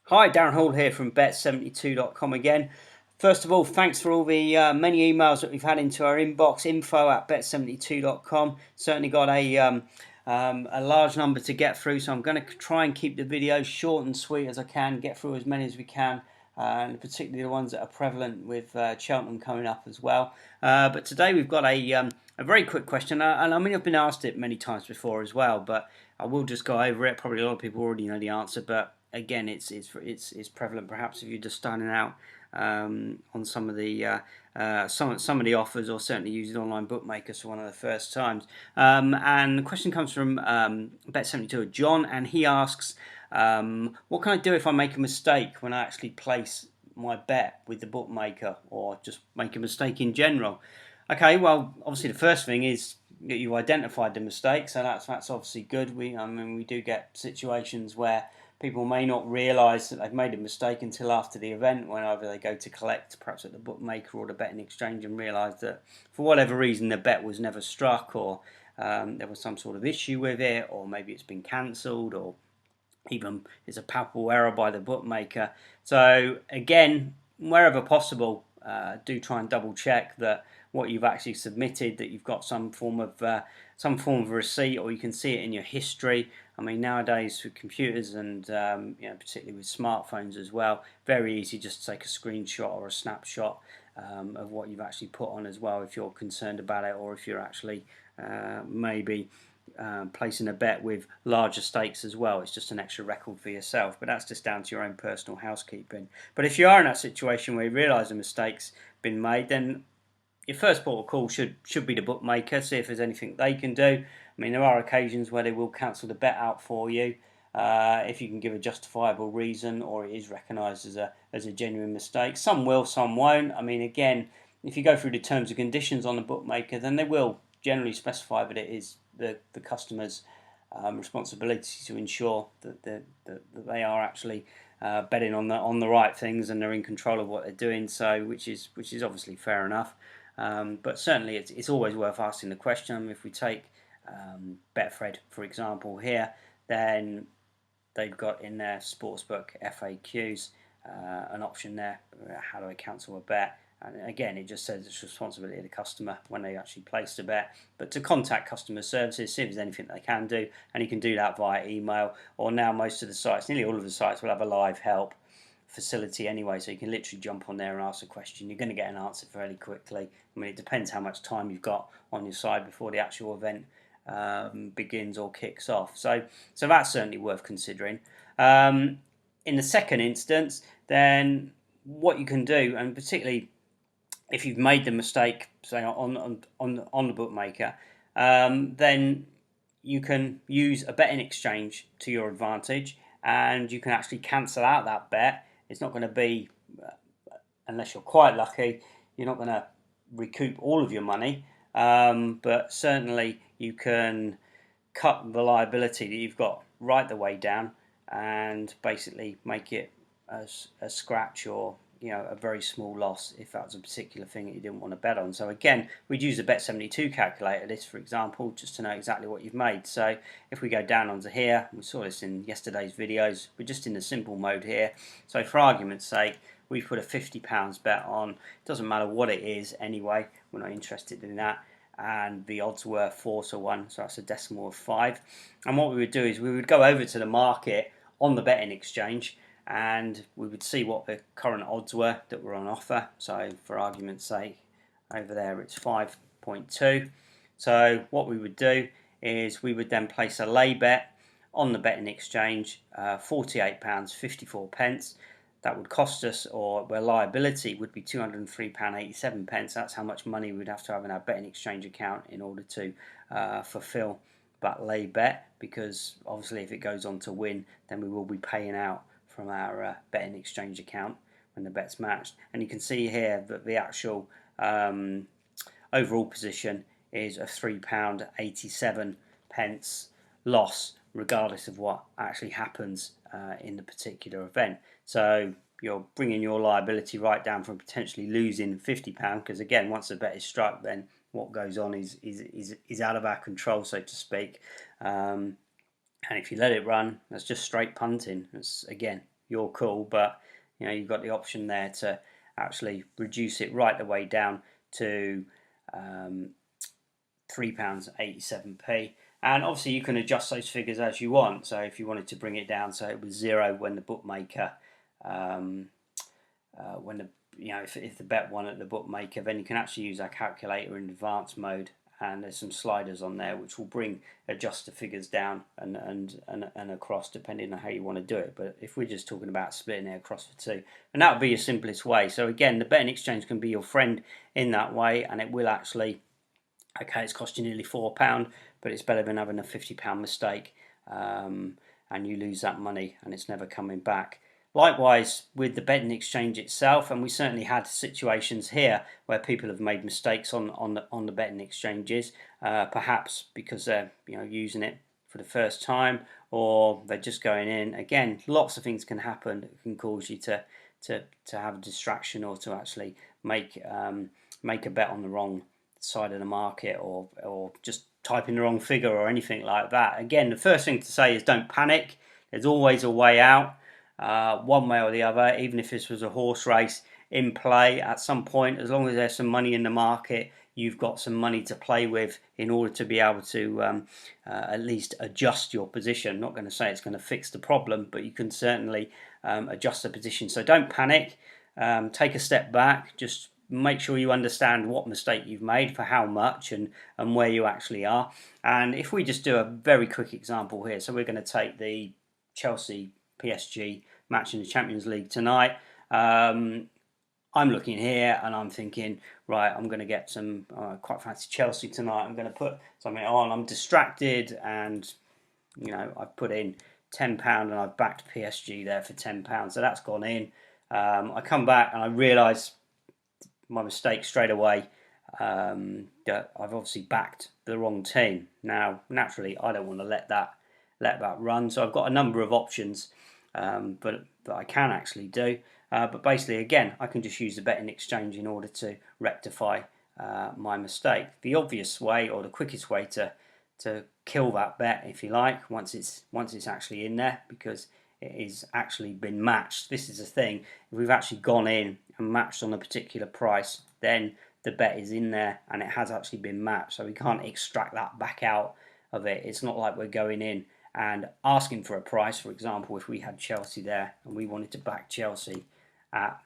Hi, Darren Hall here from bet72.com again. First of all, thanks for all the many emails that we've had into our inbox, info@bet72.com. Certainly got a large number to get through, so I'm going to try and keep the videos short and sweet as I can, get through as many as we can, and particularly the ones that are prevalent with Cheltenham coming up as well. But today we've got a very quick question, and I mean I've been asked it many times before as well, but I will just go over it. Probably a lot of people already know the answer, but again, it's prevalent perhaps if you're just starting out on some of the some of the offers, or certainly using online bookmakers for one of the first times. And the question comes from Bet72 John, and he asks, what can I do if I make a mistake when I actually place my bet with the bookmaker, or just make a mistake in general? Okay, well, obviously the first thing is that you identified the mistake, so that's obviously good. I mean, we do get situations where people may not realise that they've made a mistake until after the event, whenever they go to collect, perhaps at the bookmaker or the betting exchange, and realise that for whatever reason the bet was never struck, or there was some sort of issue with it, or maybe it's been cancelled, or even it's a palpable error by the bookmaker. So again, wherever possible, do try and double check that what you've actually submitted, that you've got some form of receipt, or you can see it in your history. I mean, nowadays with computers and particularly with smartphones as well, very easy just to take a screenshot or a snapshot of what you've actually put on as well, if you're concerned about it, or if you're actually maybe placing a bet with larger stakes as well. It's just an extra record for yourself, but that's just down to your own personal housekeeping. But if you are in that situation where you realise a mistake's been made, then your first port of call should be the bookmaker. See if there's anything they can do. I mean, there are occasions where they will cancel the bet out for you if you can give a justifiable reason, or it is recognised as a genuine mistake. Some will, some won't. I mean, again, if you go through the terms and conditions on the bookmaker, then they will generally specify that it is the customer's responsibility to ensure that they are actually betting on the right things, and they're in control of what they're doing. So, which is obviously fair enough. But certainly, it's always worth asking the question. If we take Betfred, for example, here, then they've got in their sportsbook FAQs an option there. How do I cancel a bet? And again, it just says it's responsibility of the customer when they actually place the bet. But to contact customer services, see if there's anything they can do, and you can do that via email. Or now most of the sites, nearly all of the sites, will have a live help facility anyway, so you can literally jump on there and ask a question. You're going to get an answer fairly quickly. I mean, it depends how much time you've got on your side before the actual event begins or kicks off. So that's certainly worth considering. In the second instance, then what you can do, and particularly if you've made the mistake, say on the bookmaker, then you can use a betting exchange to your advantage, and you can actually cancel out that bet. It's not going to be, unless you're quite lucky, you're not going to recoup all of your money, but certainly you can cut the liability that you've got right the way down, and basically make it a scratch, or a very small loss if that was a particular thing that you didn't want to bet on. So again, we'd use a Bet72 calculator, this for example, just to know exactly what you've made. So if we go down onto here, we saw this in yesterday's videos, we're just in the simple mode here. So for argument's sake, we've put a £50 bet on. It doesn't matter what it is anyway, we're not interested in that. And the odds were 4-1, so that's a decimal of 5. And what we would do is we would go over to the market on the betting exchange, and we would see what the current odds were that were on offer. So for argument's sake, over there it's 5.2. So what we would do is we would then place a lay bet on the betting exchange, £48.54. That would cost us, or where liability would be £203.87. That's how much money we'd have to have in our betting exchange account in order to fulfil that lay bet, because obviously if it goes on to win, then we will be paying out from our betting exchange account when the bet's matched. And you can see here that the actual overall position is a £3.87 loss, regardless of what actually happens in the particular event. So you're bringing your liability right down from potentially losing £50, because again, once the bet is struck, then what goes on is out of our control, so to speak. And if you let it run, that's just straight punting. It's, again, your call, but you know, you've got the option there to actually reduce it right the way down to £3.87p. And obviously you can adjust those figures as you want. So if you wanted to bring it down so it was 0 when the bookmaker when the if the bet won at the bookmaker, then you can actually use our calculator in advanced mode, and there's some sliders on there which will adjust the figures down and across depending on how you want to do it. But if we're just talking about splitting it across for two, and that would be your simplest way. So again, the betting exchange can be your friend in that way, and it will actually, okay, it's cost you nearly £4, but it's better than having a £50 mistake and you lose that money and it's never coming back. Likewise with the betting exchange itself, and we certainly had situations here where people have made mistakes on the betting exchanges, perhaps because they're using it for the first time, or they're just going in. Again, lots of things can happen that can cause you to have a distraction, or to actually make a bet on the wrong side of the market, or just type in the wrong figure or anything like that. Again, the first thing to say is don't panic. There's always a way out. One way or the other, even if this was a horse race in play at some point, as long as there's some money in the market, you've got some money to play with in order to be able to at least adjust your position. I'm not going to say it's going to fix the problem, but you can certainly adjust the position. So don't panic. Take a step back. Just make sure you understand what mistake you've made, for how much, and where you actually are. And if we just do a very quick example here, so we're going to take the Chelsea PSG match in the Champions League tonight. I'm looking here and I'm thinking, right, I'm going to get some, quite fancy Chelsea tonight. I'm going to put something on. I'm distracted, and I've put in £10 and I've backed PSG there for £10. So that's gone in. I come back and I realise my mistake straight away, that I've obviously backed the wrong team. Now, naturally, I don't want to let that run. So I've got a number of options but that I can actually do. But basically, again, I can just use the betting exchange in order to rectify my mistake. The obvious way, or the quickest way to kill that bet, if you like, once it's actually in there, because it is actually been matched. This is the thing: if we've actually gone in and matched on a particular price, then the bet is in there and it has actually been matched. So we can't extract that back out of it. It's not like we're going in and asking for a price. For example, if we had Chelsea there and we wanted to back Chelsea at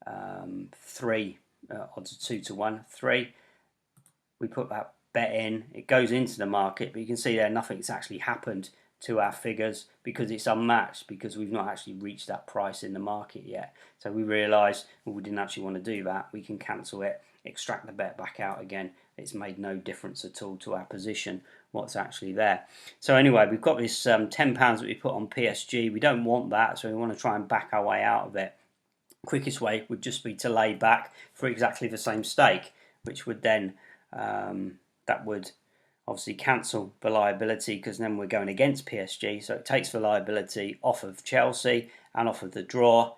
3 odds of 2 to 1, 3, we put that bet in, it goes into the market, but you can see there nothing's actually happened to our figures because it's unmatched, because we've not actually reached that price in the market yet. So we realised, well, we didn't actually want to do that. We can cancel it, extract the bet back out again. It's made no difference at all to our position, what's actually there. So anyway, we've got this £10 that we put on PSG. We don't want that, so we want to try and back our way out of it. Quickest way would just be to lay back for exactly the same stake, which would then that would obviously cancel the liability, because then we're going against PSG, so it takes the liability off of Chelsea and off of the draw.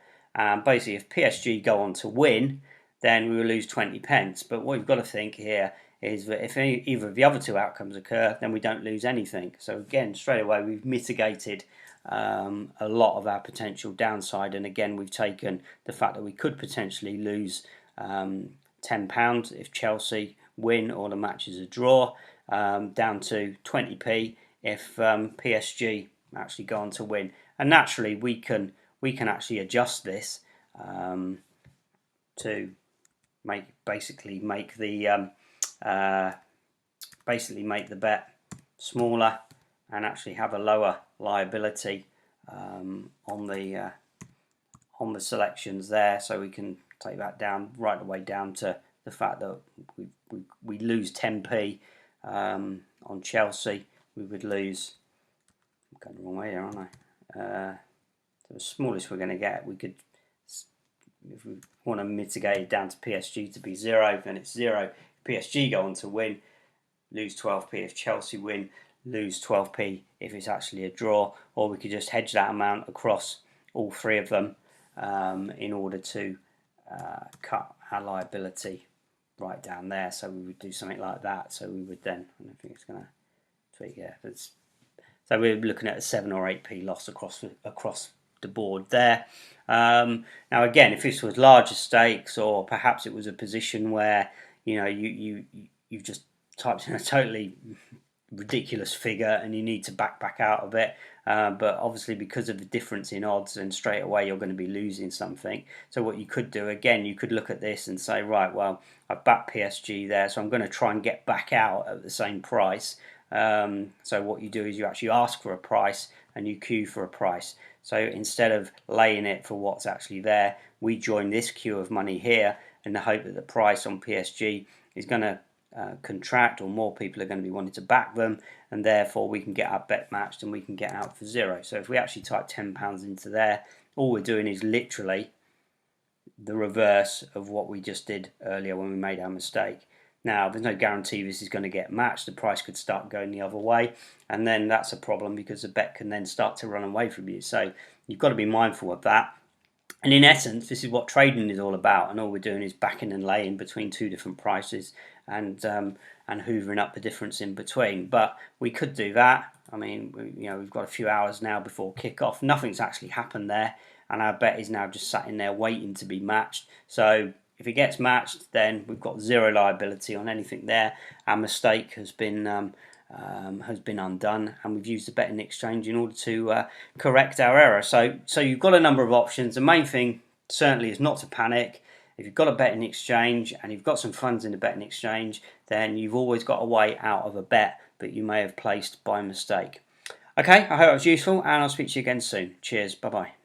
Basically, if PSG go on to win, then we will lose 20 pence. But what you've got to think here is that if either of the other two outcomes occur, then we don't lose anything. So again, straight away, we've mitigated a lot of our potential downside. And again, we've taken the fact that we could potentially lose £10 if Chelsea win or the match is a draw, down to 20p if PSG actually go on to win. And naturally, we can actually adjust this to basically make the bet smaller and actually have a lower liability on the selections there. So we can take that down right the way down to the fact that we lose 10p on Chelsea. We would lose, I'm going the wrong way here, aren't I? The smallest we're going to get, we could, if we want to mitigate it down to PSG to be 0, then it's 0. If PSG go on to win, lose 12p. If Chelsea win, lose 12p if it's actually a draw. Or we could just hedge that amount across all three of them in order to cut our liability right down there. So we would do something like that. So we would then, I don't think it's going to tweak here. So we're looking at a 7 or 8p loss across the board there. Now again, if this was larger stakes, or perhaps it was a position where you've just typed in a totally ridiculous figure and you need to back out of it, but obviously because of the difference in odds, then straight away you're going to be losing something. So what you could do, again, you could look at this and say, right, well, I've backed PSG there, so I'm going to try and get back out at the same price. So what you do is you actually ask for a price and you queue for a price. So instead of laying it for what's actually there, we join this queue of money here in the hope that the price on PSG is going to contract, or more people are going to be wanting to back them, and therefore we can get our bet matched and we can get out for zero. So if we actually type £10 into there, all we're doing is literally the reverse of what we just did earlier when we made our mistake. Now, there's no guarantee this is going to get matched. The price could start going the other way, and then that's a problem because the bet can then start to run away from you. So you've got to be mindful of that. And in essence, this is what trading is all about, and all we're doing is backing and laying between two different prices and hoovering up the difference in between. But we could do that. I mean, we've got a few hours now before kick-off. Nothing's actually happened there, and our bet is now just sat in there waiting to be matched. So if it gets matched, then we've got zero liability on anything there. Our mistake has been undone, and we've used the betting exchange in order to correct our error. So you've got a number of options. The main thing certainly is not to panic. If you've got a betting exchange and you've got some funds in the betting exchange, then you've always got a way out of a bet that you may have placed by mistake. Okay, I hope it was useful, and I'll speak to you again soon. Cheers, bye-bye.